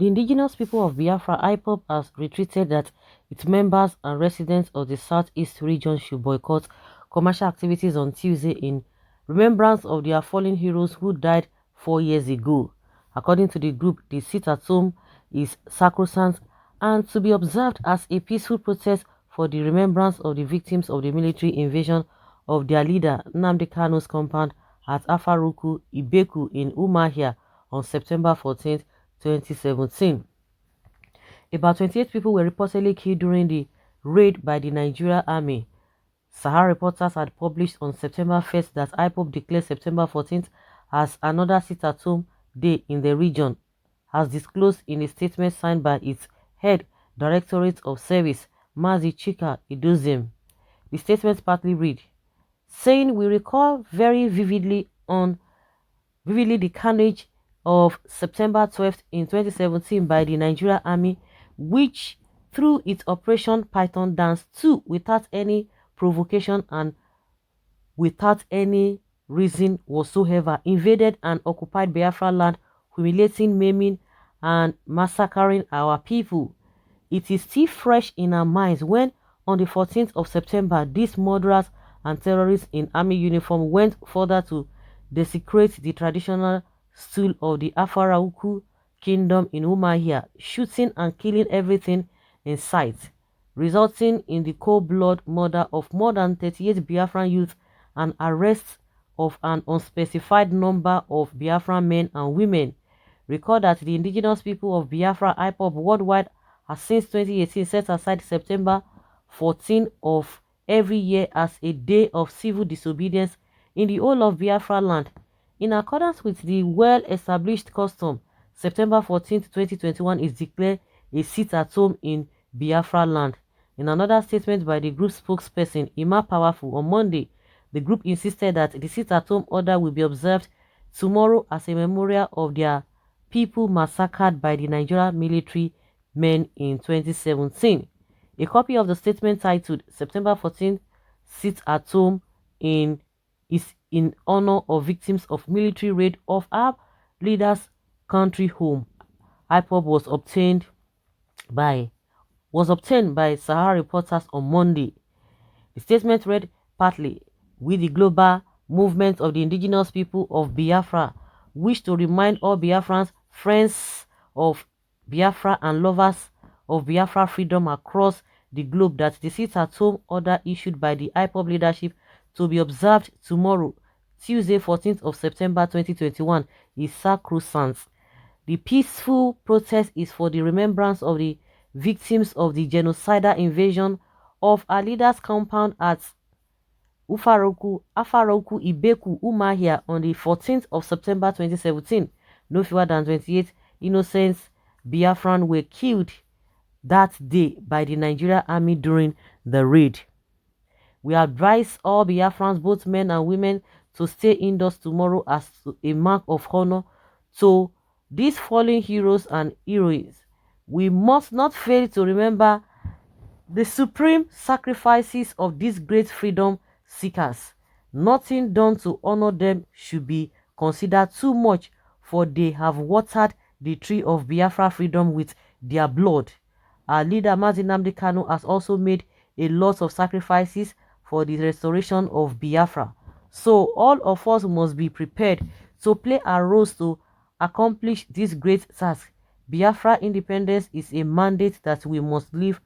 The indigenous people of Biafra, Ipob, has retreated that its members and residents of the southeast region should boycott commercial activities on Tuesday in remembrance of their fallen heroes who died 4 years ago. According to the group, the sit-at-home is sacrosanct and to be observed as a peaceful protest for the remembrance of the victims of the military invasion of their leader Nnamdi Kanu's compound at Afaruku Ibeku in Umahia on September 14, 2017. About 28 people were reportedly killed during the raid by the Nigerian army. Sahara reporters had published on September 1st that IPOB declared September 14th as another sit-at-home day in the region, as disclosed in a statement signed by its head Directorate of Service, Mazi Chika Idozim. The statement partly read, saying, "We recall very vividly the carnage of September 12th in 2017 by the Nigerian army, which through its Operation Python Dance 2 without any provocation and without any reason whatsoever invaded and occupied Biafra land, humiliating, maiming and massacring our people. It is still fresh in our minds when on the 14th of September these murderers and terrorists in army uniform went further to desecrate the traditional stool of the Afarauku kingdom in Umahia, shooting and killing everything in sight, resulting in the cold-blood murder of more than 38 Biafran youth and arrest of an unspecified number of Biafran men and women. Recall that the indigenous people of Biafra IPOB worldwide has since 2018 set aside September 14 of every year as a day of civil disobedience in the whole of Biafra land. In accordance with the well-established custom, September 14, 2021 is declared a sit-at-home in Biafra land. In another statement by the group spokesperson, Ima Powerful, on Monday, the group insisted that the sit-at-home order will be observed tomorrow as a memorial of their people massacred by the Nigerian military men in 2017. A copy of the statement titled September 14th Sit-at-Home is in honor of victims of military raid of our leaders' country home. IPOB was obtained by Sahara reporters on Monday. The statement read partly, "We, the global movement of the indigenous people of Biafra, wish to remind all Biafrans, friends of Biafra and lovers of Biafra freedom across the globe that the sit-at-home order issued by the IPOB leadership to be observed tomorrow, Tuesday 14th of September 2021, is sacrosanct. The peaceful protest is for the remembrance of the victims of the genocidal invasion of our leader's compound at Afaroku Ibeku Umahia on the 14th of September 2017. No fewer than 28 innocent Biafran were killed that day by the Nigerian army during the raid. We advise all Biafrans, both men and women, to stay indoors tomorrow as a mark of honor to these fallen heroes and heroines. We must not fail to remember the supreme sacrifices of these great freedom seekers. Nothing done to honor them should be considered too much, for they have watered the tree of Biafra freedom with their blood. Our leader Mazi Nnamdi Kanu has also made a lot of sacrifices for the restoration of Biafra. So all of us must be prepared to play our roles to accomplish this great task. Biafra independence is a mandate that we must live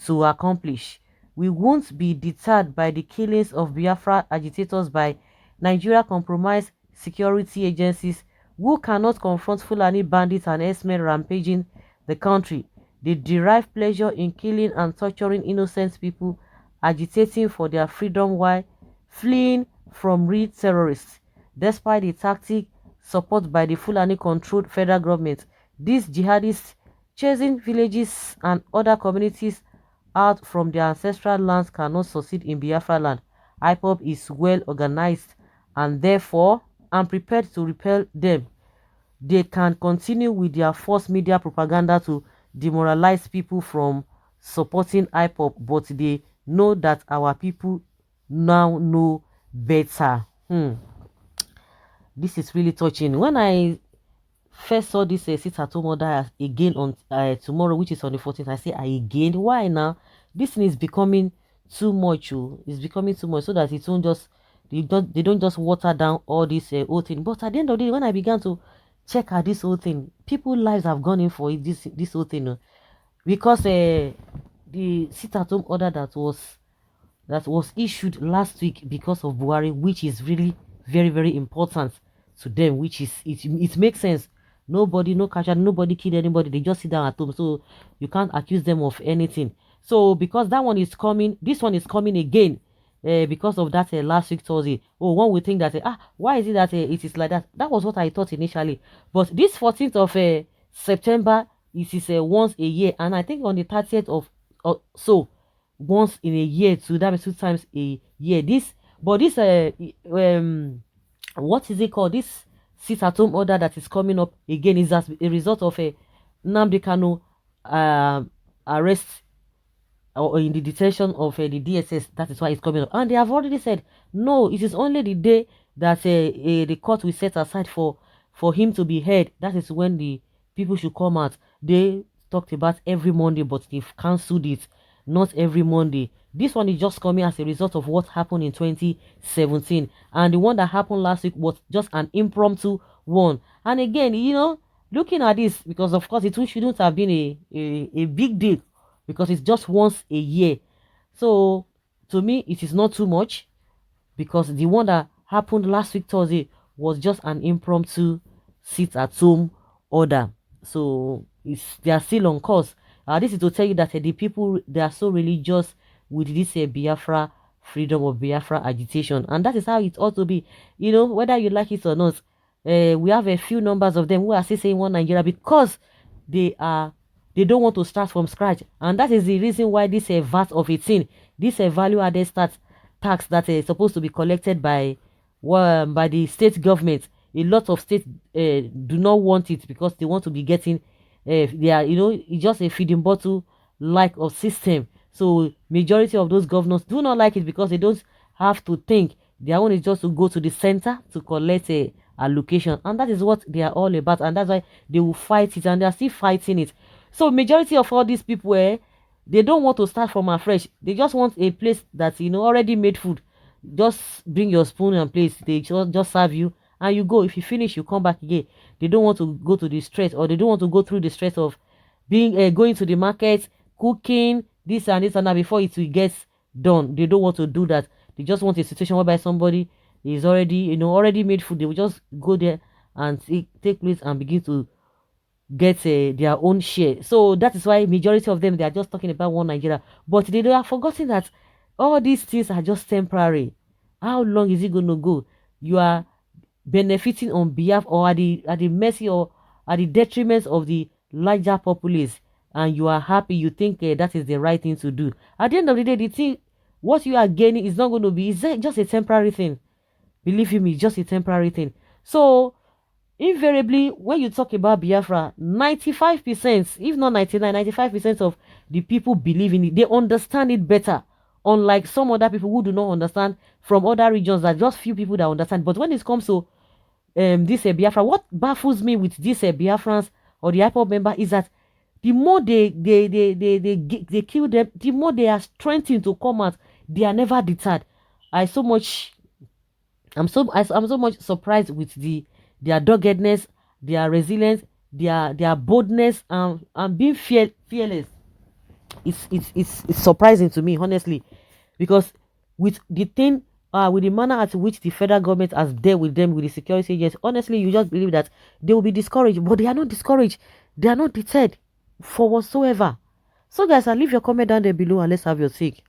to accomplish. We won't be deterred by the killings of Biafra agitators by Nigeria compromised security agencies who cannot confront Fulani bandits and herdsmen rampaging the country. They derive pleasure in killing and torturing innocent people agitating for their freedom while fleeing from real terrorists. Despite the tactic supported by the Fulani-controlled federal government, these jihadists chasing villages and other communities out from their ancestral lands cannot succeed in Biafra land. IPOB is well organized and therefore am prepared to repel them. They can continue with their false media propaganda to demoralize people from supporting IPOB, but they know that our people now know better. This is really touching. When I first saw this sit at home order again on tomorrow, which is on the 14th, I say, I again, why now? This thing is becoming too much. Oh, it's becoming too much, so that it won't just they don't just water down all this whole thing. But at the end of the day, when I began to check out this whole thing, people's lives have gone in for it, this whole thing. Because the sit at home order that was issued last week because of Buhari, which is really very, very important to them, which is it makes sense. Nobody, no catcher, nobody killed anybody. They just sit down at home. So you can't accuse them of anything. So because that one is coming, this one is coming again. Because of that last week Thursday. Oh, one would think that why is it that it is like that? That was what I thought initially. But this 14th of September, it is once a year, and I think on the 30th of so once in a year too. That means 2 times a year. This what is it called? This sit at home order that is coming up again is as a result of a Nnamdi Kanu arrest, or in the detention of the DSS. That is why it's coming up. And they have already said, no, it is only the day that the court will set aside for him to be heard. That is when the people should come out. They talked about every Monday, but they've cancelled it. Not every Monday. This one is just coming as a result of what happened in 2017. And the one that happened last week was just an impromptu one. And again, looking at this, because of course it shouldn't have been a big deal, because it's just once a year. So to me, it is not too much, because the one that happened last week Thursday was just an impromptu sit at home order. So they are still on course. This is to tell you that the people, they are so religious with this Biafra freedom of Biafra agitation, and that is how it ought to be. Whether you like it or not, we have a few numbers of them who are still saying one Nigeria, because they don't want to start from scratch. And that is the reason why this VAT of 18, this value added tax that is supposed to be collected by the state government. A lot of states do not want it, because they want to be getting they are, it's just a feeding bottle like of system. So majority of those governors do not like it, because they don't have to think. Their own is just to go to the center to collect a allocation, and that is what they are all about, and that's why they will fight it, and they are still fighting it. So majority of all these people, they don't want to start from afresh. They just want a place that already made food. Just bring your spoon and plate. They just serve you, and you go. If you finish, you come back again. They don't want to go to the stress, or they don't want to go through the stress of being going to the market, cooking this and this and that before it will get done. They don't want to do that. They just want a situation whereby somebody is already made food. They will just go there and take place and begin to get their own share. So that is why majority of them, they are just talking about one Nigeria, but they have forgotten that all these things are just temporary. How long is it going to go? You are benefiting on behalf, or at the mercy, or at the detriment of the larger populace, and you are happy. You think that is the right thing to do. At the end of the day, the thing, what you are gaining is not going to be, is just a temporary thing. Believe me, it's just a temporary thing. So invariably, when you talk about Biafra, 95%, if not 99, 95% of the people believe in it. They understand it better, unlike some other people who do not understand, from other regions. That just few people that understand. But when it comes to this Biafra, what baffles me with this Biafrans or the Ipob member is that the more they kill them, the more they are strengthened to come out. They are never deterred. I so much I'm so much surprised with their doggedness, their resilience, their boldness, and being fearless. It's surprising to me, honestly, because with the manner at which the federal government has dealt with them, with the security agents, honestly, you just believe that they will be discouraged, but they are not discouraged. They are not deterred for whatsoever. So guys, I'll leave your comment down there below, and let's have your take.